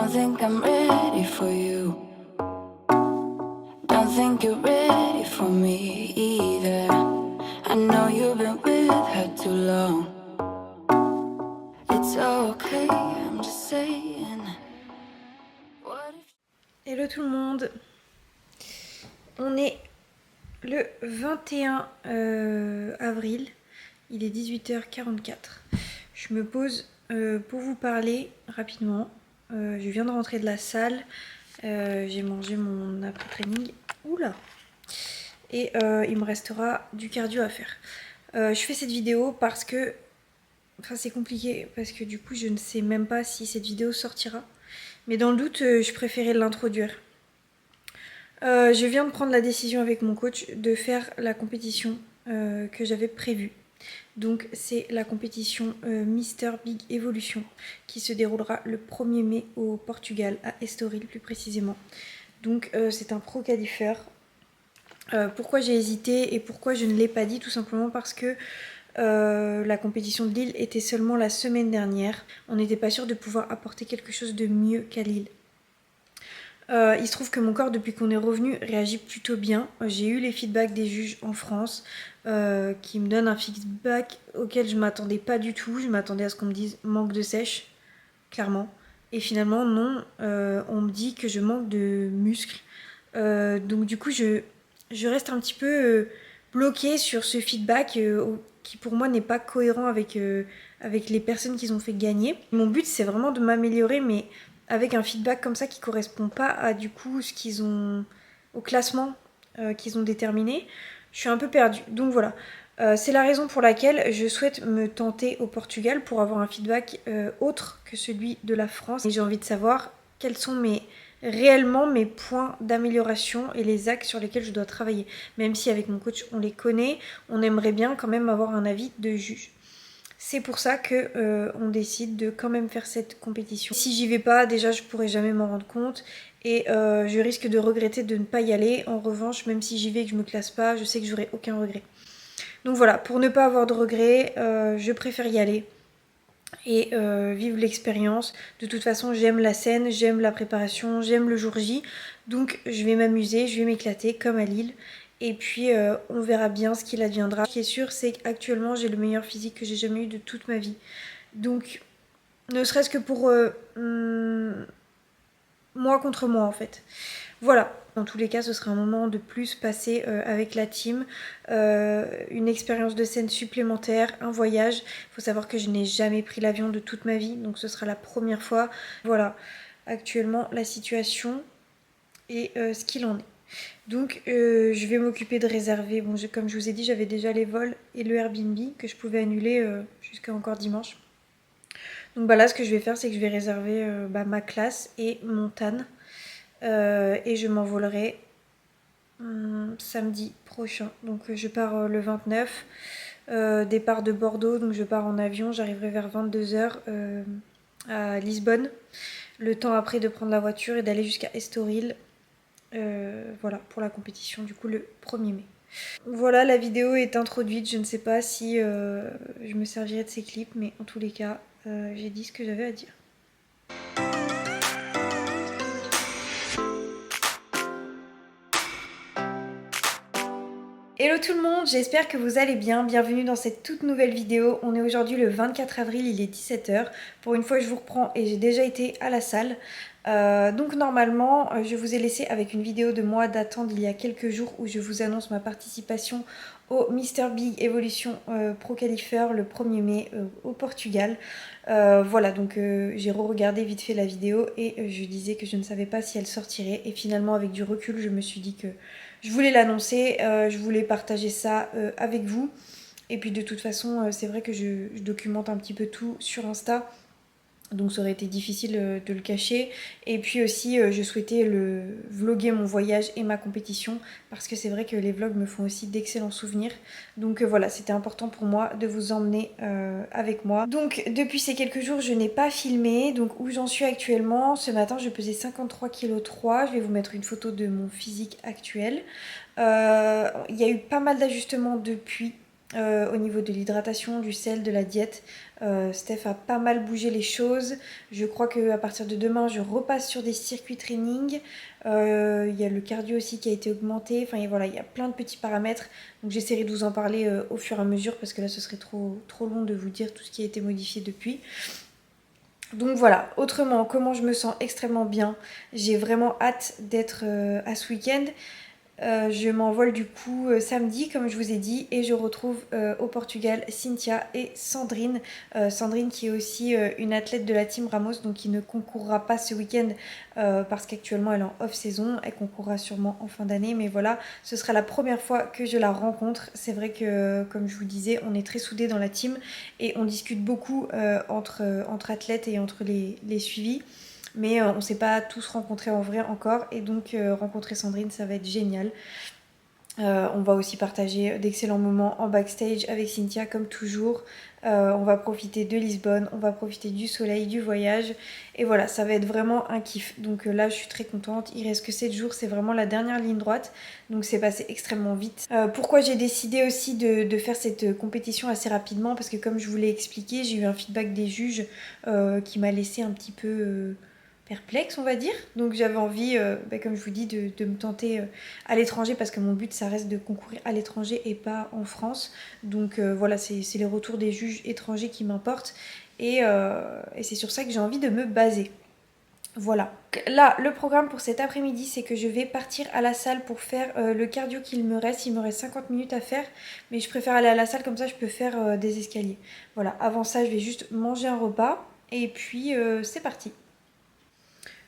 Don't think I'm ready for you. Don't think you're ready for me either. I know you've been with her too long. It's okay, I'm just saying. What if... Hello tout le monde, on est le 21 avril, il est 18h44. Je me pose pour vous parler rapidement. Je viens de rentrer de la salle, j'ai mangé mon après-training, oula, et il me restera du cardio à faire. Je fais cette vidéo parce que, enfin c'est compliqué, parce que du coup je ne sais même pas si cette vidéo sortira. Mais dans le doute, je préférais l'introduire. Je viens de prendre la décision avec mon coach de faire la compétition que j'avais prévue. Donc c'est la compétition Mister Big Evolution qui se déroulera le 1er mai au Portugal, à Estoril plus précisément. Donc c'est un pro qualifier. Pourquoi j'ai hésité et pourquoi je ne l'ai pas dit? Tout simplement parce que la compétition de Lille était seulement la semaine dernière. On n'était pas sûr de pouvoir apporter quelque chose de mieux qu'à Lille. Il se trouve que mon corps, depuis qu'on est revenu, réagit plutôt bien. J'ai eu les feedbacks des juges en France qui me donnent un feedback auquel je ne m'attendais pas du tout. Je m'attendais à ce qu'on me dise manque de sèche, clairement. Et finalement, non, on me dit que je manque de muscles. Donc du coup, je reste un petit peu bloquée sur ce feedback qui pour moi n'est pas cohérent avec les personnes qu'ils ont fait gagner. Mon but, c'est vraiment de m'améliorer, mais avec un feedback comme ça qui correspond pas à du coup ce qu'ils ont au classement qu'ils ont déterminé, je suis un peu perdue. Donc voilà, c'est la raison pour laquelle je souhaite me tenter au Portugal pour avoir un feedback autre que celui de la France. Et j'ai envie de savoir quels sont réellement mes points d'amélioration et les axes sur lesquels je dois travailler. Même si avec mon coach on les connaît, on aimerait bien quand même avoir un avis de juge. C'est pour ça que on décide de quand même faire cette compétition. Si j'y vais pas, déjà je pourrais jamais m'en rendre compte et je risque de regretter de ne pas y aller. En revanche, même si j'y vais et que je me classe pas, je sais que j'aurai aucun regret. Donc voilà, pour ne pas avoir de regrets, je préfère y aller et vivre l'expérience. De toute façon, j'aime la scène, j'aime la préparation, j'aime le jour J. Donc je vais m'amuser, je vais m'éclater comme à Lille. Et puis on verra bien ce qu'il adviendra. Ce qui est sûr, c'est qu'actuellement j'ai le meilleur physique que j'ai jamais eu de toute ma vie. Donc ne serait-ce que pour moi contre moi en fait. Voilà, dans tous les cas ce sera un moment de plus passé avec la team, une expérience de scène supplémentaire, un voyage. Il faut savoir que je n'ai jamais pris l'avion de toute ma vie, donc ce sera la première fois. Voilà, actuellement la situation et ce qu'il en est. Donc je vais m'occuper de réserver, bon, comme je vous ai dit j'avais déjà les vols et le Airbnb que je pouvais annuler jusqu'à encore dimanche. Donc bah là ce que je vais faire c'est que je vais réserver ma classe et mon TAN et je m'envolerai samedi prochain. Donc je pars le 29, départ de Bordeaux, donc je pars en avion, j'arriverai vers 22h à Lisbonne. Le temps après de prendre la voiture et d'aller jusqu'à Estoril. Voilà, pour la compétition du coup le 1er mai. Voilà, la vidéo est introduite, je ne sais pas si je me servirai de ces clips, mais en tous les cas, j'ai dit ce que j'avais à dire. Hello tout le monde, j'espère que vous allez bien, bienvenue dans cette toute nouvelle vidéo. On est aujourd'hui le 24 avril, il est 17h. Pour une fois je vous reprends et j'ai déjà été à la salle. Donc normalement je vous ai laissé avec une vidéo de moi datant d'il y a quelques jours où je vous annonce ma participation au Mister Big Evolution Pro Qualifier le 1er mai au Portugal. Voilà, donc j'ai re-regardé vite fait la vidéo et je disais que je ne savais pas si elle sortirait. Et finalement avec du recul je me suis dit que je voulais l'annoncer, je voulais partager ça avec vous. Et puis de toute façon c'est vrai que je documente un petit peu tout sur Insta. Donc ça aurait été difficile de le cacher. Et puis aussi je souhaitais vlogger mon voyage et ma compétition parce que c'est vrai que les vlogs me font aussi d'excellents souvenirs. Donc voilà, c'était important pour moi de vous emmener avec moi. Donc depuis ces quelques jours je n'ai pas filmé. Donc où j'en suis actuellement, ce matin je pesais 53,3 kg. Je vais vous mettre une photo de mon physique actuel. Il y a eu pas mal d'ajustements depuis. Au niveau de l'hydratation, du sel, de la diète. Steph a pas mal bougé les choses. Je crois qu'à partir de demain, je repasse sur des circuits training. Il y a le cardio aussi qui a été augmenté. Enfin voilà, il y a plein de petits paramètres. Donc j'essaierai de vous en parler au fur et à mesure parce que là, ce serait trop long de vous dire tout ce qui a été modifié depuis. Donc voilà, autrement, comment je me sens extrêmement bien. J'ai vraiment hâte d'être à ce week-end. Je m'envole du coup samedi comme je vous ai dit et je retrouve au Portugal Cynthia et Sandrine. Sandrine qui est aussi une athlète de la team Ramos, donc qui ne concourra pas ce week-end parce qu'actuellement elle est en off-saison. Elle concourra sûrement en fin d'année, mais voilà, ce sera la première fois que je la rencontre. C'est vrai que comme je vous disais, on est très soudés dans la team et on discute beaucoup entre athlètes et entre les suivis. Mais on ne s'est pas tous rencontrés en vrai encore. Et donc rencontrer Sandrine, ça va être génial. On va aussi partager d'excellents moments en backstage avec Cynthia comme toujours. On va profiter de Lisbonne, on va profiter du soleil, du voyage. Et voilà, ça va être vraiment un kiff. Donc là, je suis très contente. Il reste que 7 jours, c'est vraiment la dernière ligne droite. Donc c'est passé extrêmement vite. Pourquoi j'ai décidé aussi de faire cette compétition assez rapidement? Parce que comme je vous l'ai expliqué, j'ai eu un feedback des juges qui m'a laissé un petit peu perplexe, on va dire. Donc j'avais envie, comme je vous dis, de me tenter à l'étranger parce que mon but ça reste de concourir à l'étranger et pas en France. Donc voilà, c'est les retours des juges étrangers qui m'importent et c'est sur ça que j'ai envie de me baser. Voilà. Là, le programme pour cet après-midi, c'est que je vais partir à la salle pour faire le cardio qu'il me reste. Il me reste 50 minutes à faire, mais je préfère aller à la salle comme ça je peux faire des escaliers. Voilà, avant ça, je vais juste manger un repas et puis c'est parti.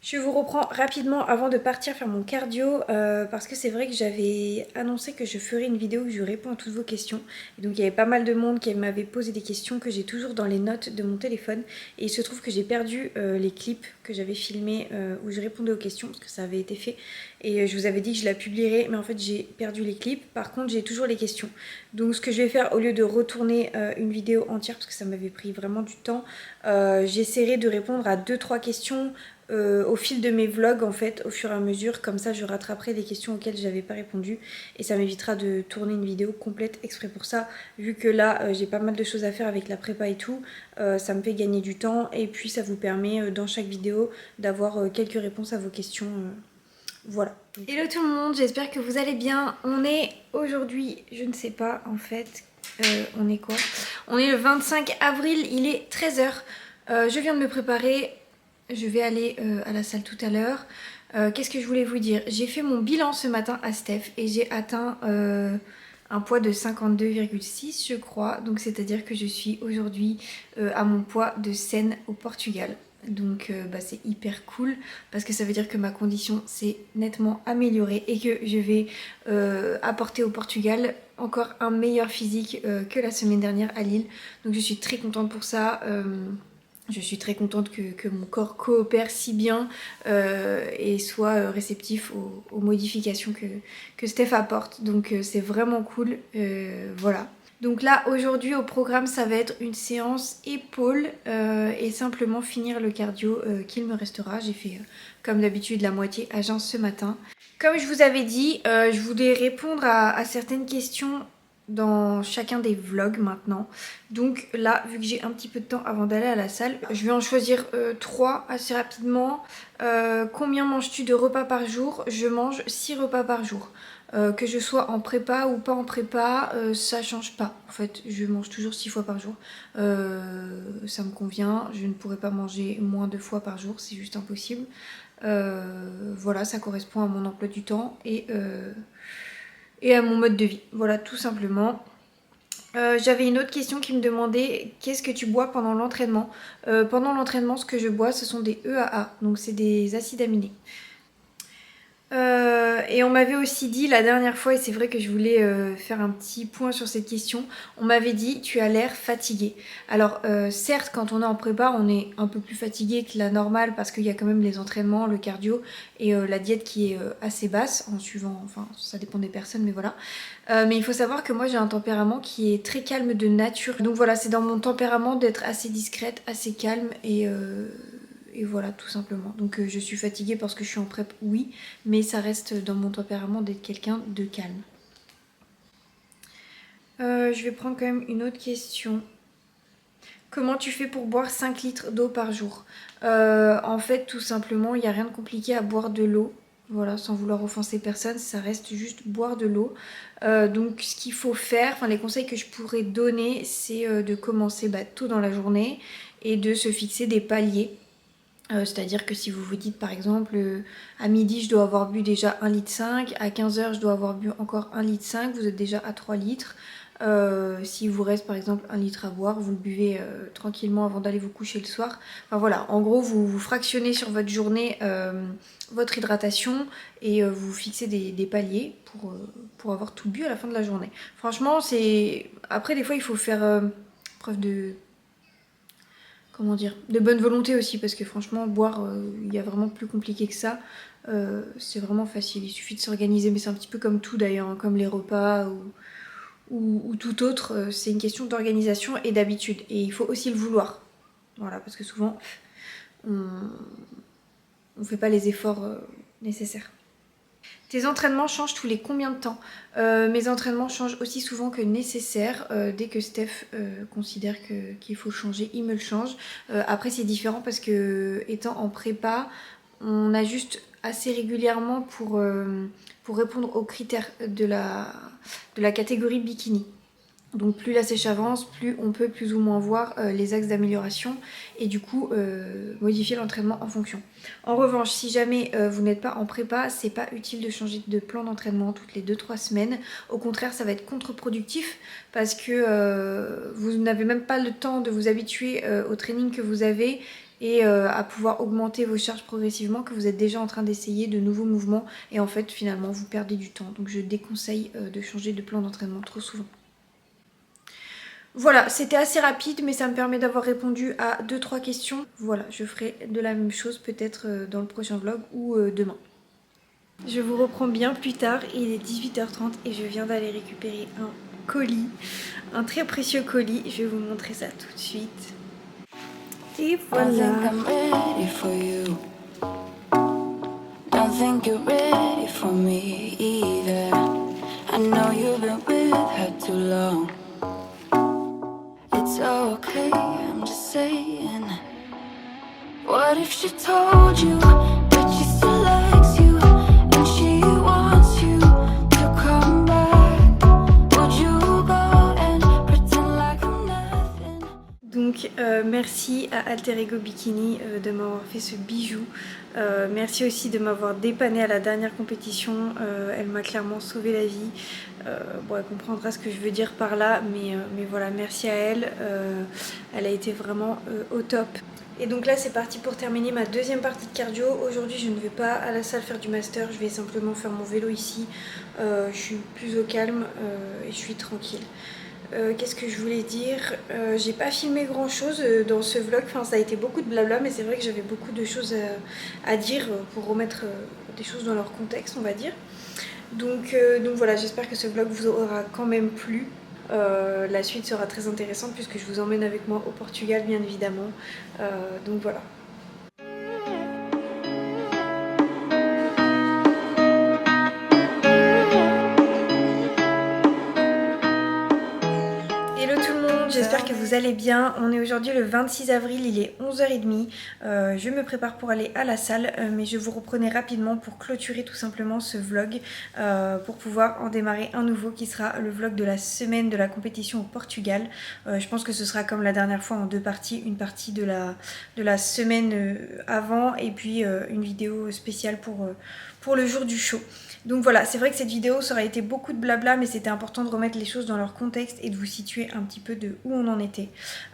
Je vous reprends rapidement avant de partir faire mon cardio parce que c'est vrai que j'avais annoncé que je ferais une vidéo où je réponds à toutes vos questions. Et donc il y avait pas mal de monde qui m'avait posé des questions que j'ai toujours dans les notes de mon téléphone. Et il se trouve que j'ai perdu les clips que j'avais filmés où je répondais aux questions parce que ça avait été fait. Et je vous avais dit que je la publierais mais en fait j'ai perdu les clips. Par contre j'ai toujours les questions. Donc ce que je vais faire au lieu de retourner une vidéo entière parce que ça m'avait pris vraiment du temps, j'essaierai de répondre à 2-3 questions au fil de mes vlogs en fait au fur et à mesure, comme ça je rattraperai les questions auxquelles j'avais pas répondu et ça m'évitera de tourner une vidéo complète exprès pour ça, vu que là j'ai pas mal de choses à faire avec la prépa et tout, ça me fait gagner du temps et puis ça vous permet dans chaque vidéo d'avoir quelques réponses à vos questions. Voilà. Hello tout le monde, j'espère que vous allez bien. On est aujourd'hui, je ne sais pas en fait, on est quoi? On est le 25 avril, il est 13h. Je viens de me préparer. Je vais aller à la salle tout à l'heure. Qu'est-ce que je voulais vous dire? J'ai fait mon bilan ce matin à Steph et j'ai atteint un poids de 52,6 je crois. Donc c'est-à-dire que je suis aujourd'hui à mon poids de Sène au Portugal. Donc c'est hyper cool parce que ça veut dire que ma condition s'est nettement améliorée et que je vais apporter au Portugal encore un meilleur physique que la semaine dernière à Lille. Donc je suis très contente pour ça. Je suis très contente que mon corps coopère si bien et soit réceptif aux modifications que Steph apporte. Donc c'est vraiment cool. Voilà. Donc là aujourd'hui au programme ça va être une séance épaules et simplement finir le cardio qu'il me restera. J'ai fait comme d'habitude la moitié à jeun ce matin. Comme je vous avais dit, je voulais répondre à certaines questions dans chacun des vlogs maintenant. Donc là, vu que j'ai un petit peu de temps avant d'aller à la salle, je vais en choisir 3 assez rapidement. Combien manges-tu de repas par jour? Je mange 6 repas par jour. Que je sois en prépa ou pas en prépa, ça change pas. En fait, je mange toujours 6 fois par jour. Ça me convient. Je ne pourrais pas manger moins de fois par jour, c'est juste impossible. Voilà, ça correspond à mon emploi du temps et à mon mode de vie. Voilà, tout simplement. J'avais une autre question qui me demandait qu'est-ce que tu bois pendant l'entraînement. Pendant l'entraînement, ce que je bois, ce sont des EAA, donc c'est des acides aminés. Et on m'avait aussi dit la dernière fois, et c'est vrai que je voulais faire un petit point sur cette question, on m'avait dit tu as l'air fatigué. Alors certes quand on est en prépa on est un peu plus fatigué que la normale parce qu'il y a quand même les entraînements, le cardio et la diète qui est assez basse en suivant, enfin ça dépend des personnes mais voilà. Mais il faut savoir que moi j'ai un tempérament qui est très calme de nature. Donc voilà, c'est dans mon tempérament d'être assez discrète, assez calme et voilà, tout simplement. Donc je suis fatiguée parce que je suis en prep, oui, mais ça reste dans mon tempérament d'être quelqu'un de calme. Je vais prendre quand même une autre question. Comment tu fais pour boire 5 litres d'eau par jour? En fait, tout simplement, il n'y a rien de compliqué à boire de l'eau. Voilà, sans vouloir offenser personne, ça reste juste boire de l'eau. Donc ce qu'il faut faire, enfin les conseils que je pourrais donner, c'est de commencer tôt dans la journée et de se fixer des paliers. C'est-à-dire que si vous vous dites par exemple à midi je dois avoir bu déjà 1,5 litre, à 15h je dois avoir bu encore 1,5 litre, vous êtes déjà à 3 litres. S'il vous reste par exemple 1 litre à boire, vous le buvez tranquillement avant d'aller vous coucher le soir. Enfin voilà, en gros vous fractionnez sur votre journée votre hydratation et vous fixez des paliers pour avoir tout bu à la fin de la journée. Franchement c'est... Après des fois il faut faire preuve de... Comment dire, de bonne volonté aussi, parce que franchement, boire, il y a vraiment plus compliqué que ça. C'est vraiment facile, il suffit de s'organiser, mais c'est un petit peu comme tout d'ailleurs, hein, comme les repas ou tout autre, c'est une question d'organisation et d'habitude. Et il faut aussi le vouloir. Voilà, parce que souvent, on ne fait pas les efforts nécessaires. Tes entraînements changent tous les combien de temps? Mes entraînements changent aussi souvent que nécessaire. Dès que Steph considère qu'il faut changer, il me le change. Après c'est différent parce que étant en prépa, on ajuste assez régulièrement pour répondre aux critères de la catégorie bikini. Donc plus la sèche avance, plus on peut plus ou moins voir les axes d'amélioration et du coup modifier l'entraînement en fonction. En revanche, si jamais vous n'êtes pas en prépa, c'est pas utile de changer de plan d'entraînement toutes les 2-3 semaines. Au contraire, ça va être contre-productif parce que vous n'avez même pas le temps de vous habituer au training que vous avez et à pouvoir augmenter vos charges progressivement, que vous êtes déjà en train d'essayer de nouveaux mouvements et en fait finalement vous perdez du temps. Donc je déconseille de changer de plan d'entraînement trop souvent. Voilà, c'était assez rapide, mais ça me permet d'avoir répondu à 2-3 questions. Voilà, je ferai de la même chose peut-être dans le prochain vlog ou demain. Je vous reprends bien plus tard, il est 18h30 et je viens d'aller récupérer un colis, un très précieux colis. Je vais vous montrer ça tout de suite. Et voilà. It's okay, I'm just saying. What if she told you that she still likes you and she wants you to come back? Would you go and pretend like I'm nothing? Donc merci à Alter Ego Bikini de m'avoir fait ce bijou. Merci aussi de m'avoir dépanné à la dernière compétition. Elle m'a clairement sauvé la vie. Bon, elle comprendra ce que je veux dire par là, mais voilà, merci à elle. Elle a été vraiment au top. Et donc là c'est parti pour terminer ma deuxième partie de cardio. Aujourd'hui je ne vais pas à la salle faire du master, je vais simplement faire mon vélo ici. Je suis plus au calme et je suis tranquille. Qu'est-ce que je voulais dire? J'ai pas filmé grand chose dans ce vlog, enfin ça a été beaucoup de blabla, mais c'est vrai que j'avais beaucoup de choses à dire pour remettre des choses dans leur contexte, on va dire. Donc voilà, j'espère que ce vlog vous aura quand même plu. La suite sera très intéressante puisque je vous emmène avec moi au Portugal bien évidemment. Donc voilà. J'espère que vous allez bien. On est aujourd'hui le 26 avril, il est 11h30. Je me prépare pour aller à la salle, mais je vous reprenais rapidement pour clôturer tout simplement ce vlog, pour pouvoir en démarrer un nouveau qui sera le vlog de la semaine de la compétition au Portugal. Je pense que ce sera comme la dernière fois en deux parties, une partie de la semaine avant et puis une vidéo spéciale pour le jour du show. Donc voilà, c'est vrai que cette vidéo, ça aurait été beaucoup de blabla, mais c'était important de remettre les choses dans leur contexte et de vous situer un petit peu de où on en était.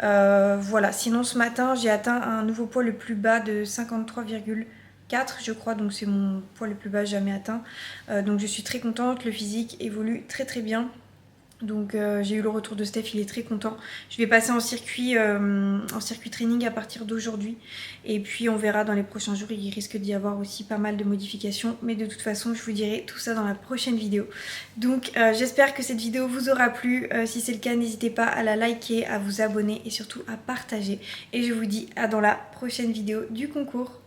Voilà, sinon ce matin, j'ai atteint un nouveau poids le plus bas de 53,4 je crois, donc c'est mon poids le plus bas jamais atteint. Donc je suis très contente, le physique évolue très très bien. Donc j'ai eu le retour de Steph, il est très content. Je vais passer en circuit training à partir d'aujourd'hui. Et puis on verra dans les prochains jours, il risque d'y avoir aussi pas mal de modifications. Mais de toute façon, je vous dirai tout ça dans la prochaine vidéo. Donc j'espère que cette vidéo vous aura plu. Si c'est le cas, n'hésitez pas à la liker, à vous abonner et surtout à partager. Et je vous dis à dans la prochaine vidéo du concours.